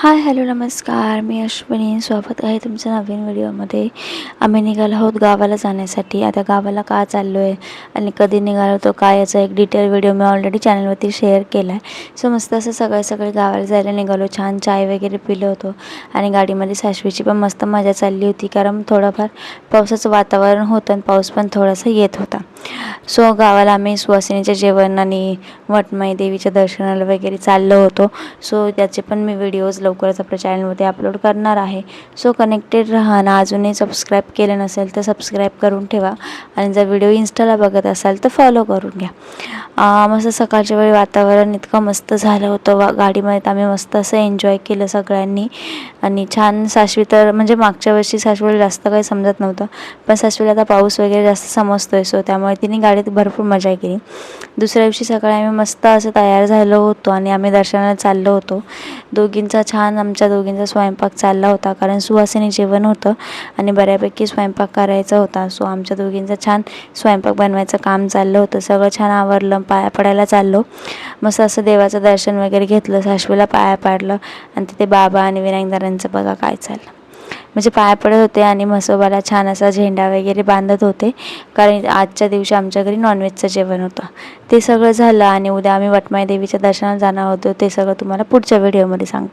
Hi hello नमस्कार, मी अश्विनी. स्वागत आहे तुमच्या नवीन व्हिडिओमध्ये. आम्ही निघालो आहोत गावाला जाण्यासाठी. आता गावाला का चाललो आहे आणि कधी निघालो तो काय याचा एक डिटेल व्हिडिओ मी ऑलरेडी चॅनलवरती शेअर केला आहे. सो मस्त असं सकाळी गावाला जायला निघालो. छान चाय वगैरे पिलं होतं आणि गाडीमध्ये साशवीची पण मस्त मजा चालली होती, कारण थोडंफार पावसाचं वातावरण होतं आणि पाऊस पण थोडासा येत होता. सो गावाला आम्ही सुवासिनीचे जेवण आणि वटमाई देवीच्या दर्शनाला वगैरे चाललो होतो. सो त्याचे पण मी व्हिडिओज लवकरच आपल्या चॅनलमध्ये अपलोड करणार आहे. सो कनेक्टेड राहा ना. अजूनही सबस्क्राईब केलं नसेल तर सबस्क्राईब करून ठेवा आणि जर व्हिडिओ इन्स्टाला बघत असाल तर फॉलो करून घ्या. मस्त सकाळच्या वेळी वातावरण इतकं मस्त झालं होतं. गाडीमध्ये आम्ही मस्त असं एन्जॉय केलं सगळ्यांनी आणि छान. साशवी तर म्हणजे मागच्या वर्षी साशवीला जास्त काही समजत नव्हतं, पण साशवीला आता पाऊस वगैरे जास्त समजतोय. सो त्यामुळे तिने गाडीत भरपूर मजा केली. दुसऱ्या दिवशी सकाळी आम्ही मस्त असं तयार झालो होतो आणि आम्ही दर्शनाला चाललो होतो. आमच्या दोघींचा स्वयंपाक चालला होता, कारण सुवासिनी जेवण होतं आणि बऱ्यापैकी स्वयंपाक करायचा होता. सो आमच्या दोघींचं छान स्वयंपाक बनवायचं काम चाललं होतं. सगळं छान आवरलं, पाया पडायला चाललो. मस्त असं देवाचं दर्शन वगैरे घेतलं, साशवीला पाया पाडलं आणि तिथे बाबा आणि विनायकदारांचं बघा काय चाललं. म्हणजे पाया पडत होते आणि म्हसोबाला छान असा झेंडा वगैरे बांधत होते, कारण आजच्या दिवशी आमच्या घरी नॉनव्हेजचं जेवण होतं. ते सगळं झालं आणि उद्या आम्ही वटमाई देवीच्या दर्शनाला जाणार होतो. ते सगळं तुम्हाला पुढच्या व्हिडिओमध्ये सांगते.